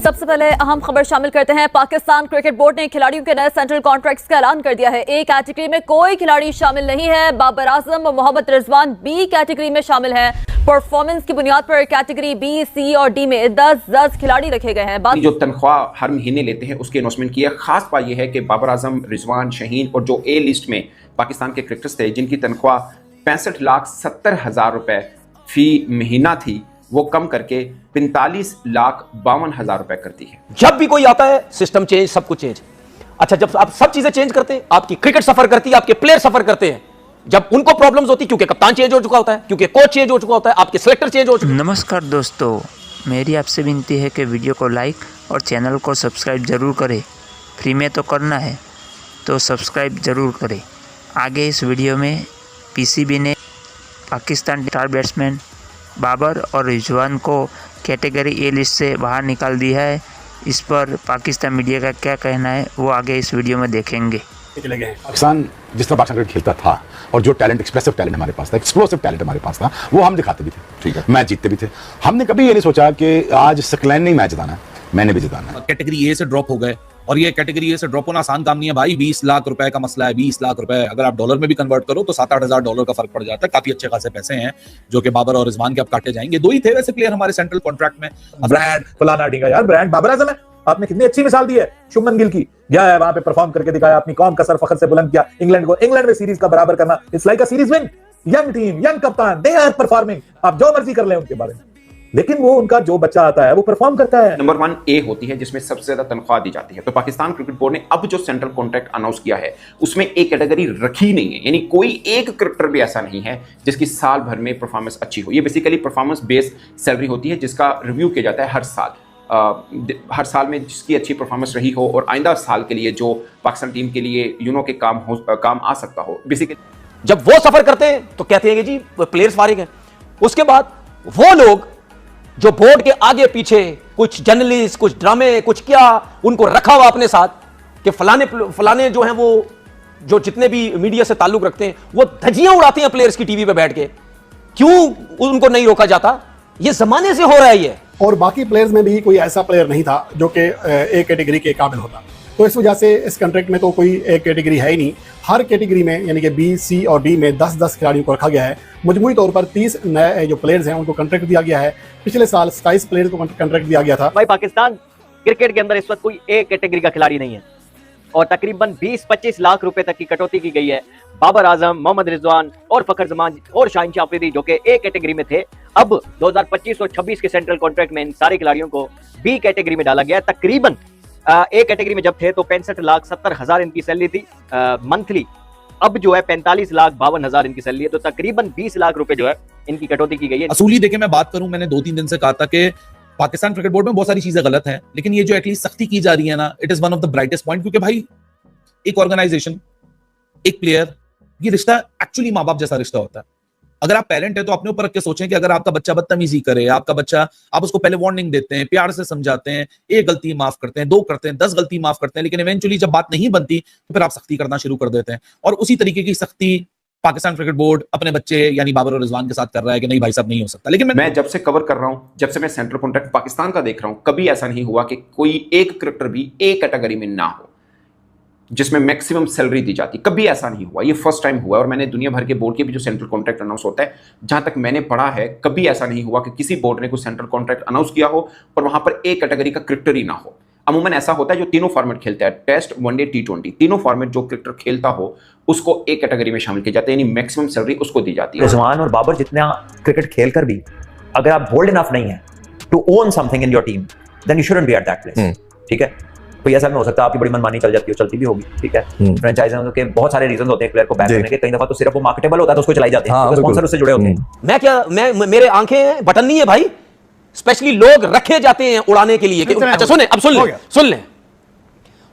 सबसे पहले अहम खबर शामिल करते हैं। पाकिस्तान क्रिकेट बोर्ड ने खिलाड़ियों के नए सेंट्रल कॉन्ट्रैक्ट्स का ऐलान कर दिया है। ए कैटेगरी में कोई खिलाड़ी शामिल नहीं है। बाबर आजम और मोहम्मद रिजवान बी कैटेगरी में शामिल हैं। परफॉर्मेंस की बुनियाद पर कैटेगरी बी, सी और डी में 10-10 खिलाड़ी रखे गए हैं। जो तनख्वाह हर महीने लेते हैं उसकी अनाउंसमेंट की है। खास बात यह है कि बाबर आजम, रिजवान, शहीन और जो ए लिस्ट में पाकिस्तान के क्रिकेटर्स थे जिनकी तनख्वाह 65,70,000 रुपए फी महीना थी, वो कम करके 45,52,000 रुपए करती है। जब भी कोई आता है सिस्टम चेंज, सब कुछ चेंज। अच्छा, जब आप सब चीजें चेंज करते हैं, आपकी क्रिकेट सफर करती है, आपके प्लेयर सफर करते हैं। जब उनको प्रॉब्लम्स होती है क्योंकि कप्तान चेंज हो चुका होता है, क्योंकि कोच चेंज हो चुका होता है, आपके सिलेक्टर चेंज हो चुके हैं। नमस्कार दोस्तों, मेरी आपसे विनती है कि वीडियो को लाइक और चैनल को सब्सक्राइब जरूर करें। फ्री में तो करना है तो सब्सक्राइब जरूर करें। आगे इस वीडियो में पीसीबी ने पाकिस्तान स्टार बैट्समैन बाबर और रिजवान को कैटेगरी ए लिस्ट से बाहर निकाल दिया है। इस पर पाकिस्तान मीडिया का क्या कहना है वो आगे इस वीडियो में देखेंगे। चले गए पाकिस्तान जिस तरह पाकिस्तान क्रिकेट खेलता था और जो टैलेंट, एक्सप्रेसिव टैलेंट हमारे पास था, एक्सप्लोसिव टैलेंट हमारे पास था, वो हम दिखाते भी थे। ठीक है, मैच जीतते भी थे। हमने कभी ये नहीं सोचा कि आज सकलैन ने मैच जिताना, मैंने भी जिताना। कैटेगरी ए से ड्रॉप हो गए और ये कैटेगरी ए से ड्रॉप होना आसान काम नहीं है भाई। 20 लाख रुपए का मसला है। 20 लाख रुपए अगर आप डॉलर में भी कन्वर्ट करो तो 7-8 हजार डॉलर का फर्क पड़ जाता है। काफी अच्छे खासे पैसे हैं जो कि बाबर और रिजवान के अब काटे जाएंगे। दो ही थे वैसे प्लेयर हमारे सेंट्रल कॉन्ट्रैक्ट में। ब्रांड फलाना ढींगा यार, ब्रांड बाबर आजम है। आपने कितनी अच्छी मिसाल दी है शुभमन गिल की। गया है वहां पे परफॉर्म करके दिखाया, अपनी कौम का सर फखर से बुलंद किया। इंग्लैंड को, इंग्लैंड में सीरीज का बराबर करना, it's like a series win. Young team, young कप्तान, दे आर परफॉर्मिंग। आप जो मर्जी कर ले उनके बारे में, लेकिन वो उनका जो बच्चा आता है वो परफॉर्म करता है। नंबर 1 ए होती है जिसमें सबसे ज्यादा तनख्वाह दी जाती है। तो पाकिस्तान क्रिकेट बोर्ड ने अब जो सेंट्रल कॉन्ट्रैक्ट अनाउंस किया है उसमें ए कैटेगरी रखी नहीं है। यानी कोई एक क्रिकेटर भी ऐसा नहीं है जिसकी साल भर में परफॉर्मेंस अच्छी हो। ये बेसिकली परफॉर्मेंस बेस्ड सैलरी होती है जिसका रिव्यू किया जाता है हर साल में जिसकी अच्छी परफॉर्मेंस रही हो और आइंदा साल के लिए जो पाकिस्तान टीम के लिए के काम आ सकता हो। बेसिकली जब वो सफर करते हैं तो कहते हैं कि जी प्लेयर्स फारिग हैं। उसके बाद वो लोग जो बोर्ड के आगे पीछे कुछ जर्नलिस्ट, कुछ ड्रामे, कुछ क्या उनको रखा हुआ अपने साथ कि फलाने जो हैं वो जो जितने भी मीडिया से ताल्लुक रखते हैं वो धज्जियां उड़ाते हैं प्लेयर्स की टीवी पे बैठ के। क्यों उनको नहीं रोका जाता? ये जमाने से हो रहा है ये। और बाकी प्लेयर्स में भी कोई ऐसा प्लेयर नहीं था जो कि ए कैटेगरी के काबिल होता। तो इस वजह से इस कॉन्ट्रैक्ट में तो कोई एक कैटेगरी है ही नहीं। हर कैटेगरी में यानी कि बी, सी और डी में 10-10 खिलाड़ियों को रखा गया है। मजमूई तौर पर 30 नए जो प्लेयर्स हैं उनको कॉन्ट्रैक्ट दिया गया है। पिछले साल 27 प्लेयर्स को कॉन्ट्रैक्ट दिया गया था। भाई पाकिस्तान क्रिकेट के अंदर इस वक्त कोई एक कैटेगरी का खिलाड़ी नहीं है और तकरीबन 20-25 लाख रुपए तक की कटौती की गई है। बाबर आजम, मोहम्मद रिजवान और फखर जमान और शाहीन शाह अफरीदी जो कि ए कैटेगरी में थे, अब 2025 और 26 के सेंट्रल कॉन्ट्रैक्ट में इन सारे खिलाड़ियों को बी कैटेगरी में डाला गया। तकरीबन ए कैटेगरी में जब थे तो 65,70,000 इनकी सैलरी थी मंथली। अब जो है 45,52,000 इनकी सैलरी है। तो तकरीबन 20 लाख रुपए जो है इनकी कटौती की गई है। असूली देखे मैं बात करूं, मैंने 2-3 दिन से कहा था कि पाकिस्तान क्रिकेट बोर्ड में बहुत सारी चीजें गलत हैं, लेकिन ये जो एटलीस्ट सख्ती की जा रही है ना, it is one of the brightest point. क्योंकि भाई एक ऑर्गेनाइजेशन, एक प्लेयर, ये रिश्ता एक्चुअली माँ बाप जैसा रिश्ता होता है। अगर आप पेरेंट है तो अपने ऊपर रख के सोचें कि अगर आपका बच्चा बदतमीजी करे, आपका बच्चा, आप उसको पहले वार्निंग देते हैं, प्यार से समझाते हैं, एक गलती माफ करते हैं, 2 करते हैं, 10 गलती माफ करते हैं, लेकिन इवेंचुअली जब बात नहीं बनती तो फिर आप सख्ती करना शुरू कर देते हैं। और उसी तरीके की सख्ती पाकिस्तान क्रिकेट बोर्ड अपने बच्चे यानी बाबर और रिजवान के साथ कर रहा है कि नहीं भाई साहब नहीं हो सकता। लेकिन मैं जब से कवर कर रहा हूं, जब से मैं सेंट्रल कॉन्ट्रैक्ट पाकिस्तान का देख रहा हूं, कभी ऐसा नहीं हुआ कि कोई एक क्रिकेटर भी ए कैटेगरी में ना हो जिसमें मैक्सिमम सैलरी दी जाती। कभी ऐसा नहीं हुआ, ये फर्स्ट टाइम हुआ। और मैंने दुनिया भर के बोर्ड के भी जो सेंट्रल कॉन्ट्रैक्ट अनाउंस होता है, जहां तक मैंने पढ़ा है, कभी ऐसा नहीं हुआ कि किसी बोर्ड ने कोई सेंट्रल कॉन्ट्रैक्ट अनाउंस किया हो और वहां पर ए कैटेगरी का क्रिकेटर ही ना हो। अमूमन ऐसा होता है जो तीनों फॉर्मेट खेलता है, टेस्ट, वनडे, T20, तीनों फॉर्मेट जो क्रिकेटर खेलता हो उसको ए कैटेगरी में शामिल किया जाता है, यानी मैक्सिमम सैलरी उसको दी जाती है। रिजवान और बाबर जितना क्रिकेट खेलकर भी अगर आप बोल्ड इनफ नहीं है to own something in your team, then you shouldn't be at that place. ठीक है, कोई ऐसा नहीं हो सकता आपकी बड़ी मनमानी चल जाती हो, चलती भी होगी। ठीक है, फ्रेंचाइजों के बहुत सारे रीजन होते हैं प्लेयर को बैक करने के। कई दफा तो सिर्फ वो मार्केटेबल होता है तो उसको चलाई जाती है, स्पॉन्सर उससे जुड़े होते हैं। मैं मेरे आंखें बटन नहीं है भाई, स्पेशली लोग रखे जाते हैं उड़ाने के लिए। अच्छा सुने, अब सुन ले।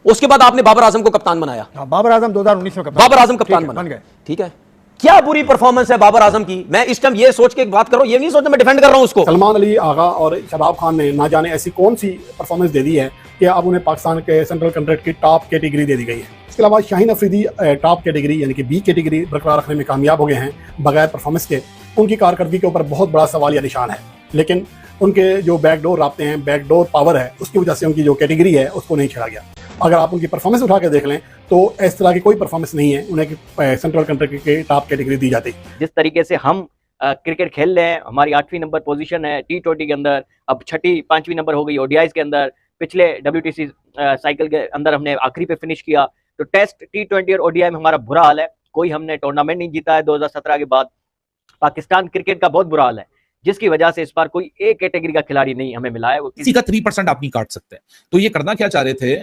उसके बाद आपने बाबर आजम को कप्तान बनाया। बाबर आजम 2019 में बाबर आजम कप्तान बन गए। ठीक है, क्या बुरी परफॉर्मेंस है बाबर आजम की। मैं इस टाइम ये सोच के बात कर रहा हूं, ये नहीं सोचना मैं डिफेंड कर रहा हूं उसको। सलमान अली आगा और शबाब खान ने ना जाने ऐसी कौन सी परफॉर्मेंस दे दी है कि अब उन्हें पाकिस्तान के सेंट्रल कॉन्ट्रैक्ट की टॉप कैटेगरी दे दी गई है। इसके अलावा शाहीन अफरीदी टॉप कैटेगरी यानी कि बी कैटेगरी बरकरार रखने में कामयाब हो गए हैं बगैर परफॉर्मेंस के। उनकी कारकर्दगी के ऊपर बहुत बड़ा सवाल या निशान है। लेकिन उनके जो बैकडोर राब्ते हैं, बैकडोर पावर है, उसकी वजह से उनकी जो कैटेगरी है उसको नहीं छेड़ा गया। अगर आप उनकी परफॉर्मेंस उठा के देख लें तो इस तरह की कोई परफॉर्मेंस नहीं है उन्हें सेंट्रल कंट्री के टॉप कैटेगरी दी जाती। जिस तरीके से हम क्रिकेट खेल रहे हैं, हमारी 8वीं नंबर पोजीशन है T20 के अंदर, अब 6ठी 5वीं नंबर हो गई ODIs के अंदर, पिछले WTC साइकिल के अंदर हमने आखिरी पे फिनिश किया। तो टेस्ट, T20 और ODI में हमारा बुरा हाल है, कोई हमने टूर्नामेंट नहीं जीता है 2017 के बाद। पाकिस्तान क्रिकेट का बहुत बुरा हाल है, जिसकी वजह से इस बार कोई एक कैटेगरी का खिलाड़ी नहीं हमें मिला है। वो किसी का 3% आप नहीं काट सकते। तो ये करना क्या चाह रहे थे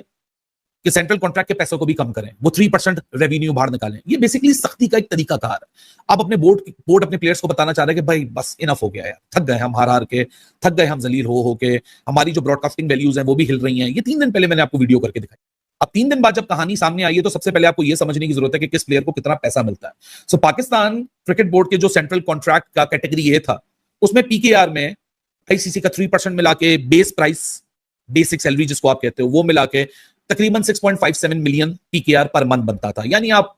कि सेंट्रल कॉन्ट्रैक्ट के पैसों को भी कम करें, वो 3% रेवेन्यू बाहर निकालें। ये बेसिकली सख्ती का एक तरीका कार है। आप अपने बोर्ड अपने प्लेयर्स को बताना चाह रहे हैं कि भाई बस इनफ हो गया यार, थक गए हम हार के, थक गए हम जलील हो के, हमारी जो ब्रॉडकास्टिंग वैल्यूज हैं वो भी हिल रही हैं। ये 3 दिन पहले मैंने आपको वीडियो करके दिखाई। अब 3 दिन बाद जब कहानी सामने आई है तो सबसे पहले आपको यह समझने की जरूरत है कि किस प्लेयर को कितना पैसा मिलता है। सो पाकिस्तान क्रिकेट बोर्ड के जो सेंट्रल कॉन्ट्रैक्ट का कैटेगरी ए था, उसमें PKR में ICC का 3% मिला के बेस प्राइस, बेसिक सैलरी जिसको आप कहते हो, वो मिला के तकरीबन 6.57 मिलियन PKR पर मंथ बनता था। यानी आप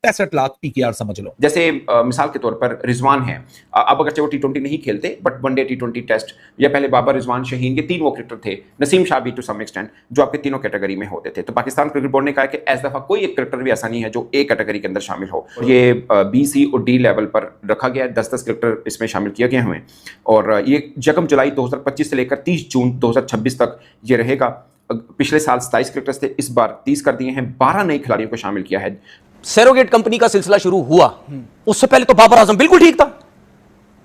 65 लाख PKR समझ लो। जैसे मिसाल के तौर पर रिजवान है, अब अगर वो T20 नहीं खेलते बट वनडे T20 टेस्ट, या पहले बाबर, रिजवान, शहीन, ये 3 वो क्रिकेटर थे, नसीम शाह भी टू सम एक्सटेंट, जो आपके तीनों कैटेगरी में होते थे। तो पाकिस्तान क्रिकेट बोर्ड ने कहा कि इस दफा कोई एक क्रिकेटर भी ऐसा नहीं है जो ए कैटेगरी के अंदर शामिल हो। ये B, C और D लेवल पर रखा गया है। 10-10 क्रिकेटर इसमें शामिल किए गए हुए हैं और ये 1 जुलाई 2025 से लेकर 30 जून 2026 तक ये रहेगा। पिछले साल 27 क्रिकेटर्स थे, इस बार 30 कर दिए हैं, 12 नए खिलाड़ियों को शामिल किया है। सरोगेट कंपनी का सिलसिला शुरू हुआ, उससे पहले तो बाबर आजम बिल्कुल ठीक था।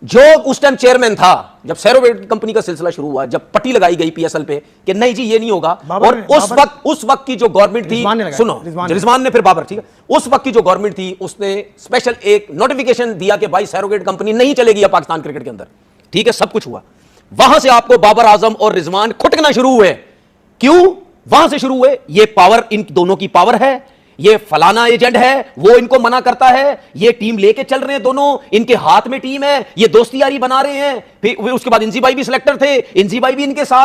जो उस टाइम चेयरमैन था, जब सरोगेट कंपनी का सिलसिला शुरू हुआ, जब पट्टी लगाई गई PSL पे कि नहीं जी ये नहीं होगा, और उस वक्त की जो गवर्नमेंट थी, सुनो, रिजवान ने फिर बाबर, ठीक है, उस वक्त की जो गवर्नमेंट थी उसने स्पेशल एक नोटिफिकेशन दिया कि भाई सरोगेट कंपनी नहीं चलेगी अब पाकिस्तान क्रिकेट के अंदर, ठीक है, सब कुछ हुआ। वहां से आपको बाबर आजम और रिजवान खुटकना शुरू हुए। क्यों वहां से शुरू हुए? ये पावर, इन दोनों की पावर है, ये फलाना एजेंट है, वो इनको मना करता है, ये टीम लेके चल रहे हैं दोनों, इनके हाथ में टीम है, ये दोस्ती यारी बना रहे हैं। फिर उसके बाद इंजी भाई भी सिलेक्टर थे, इंजी भाई भी इनके साथ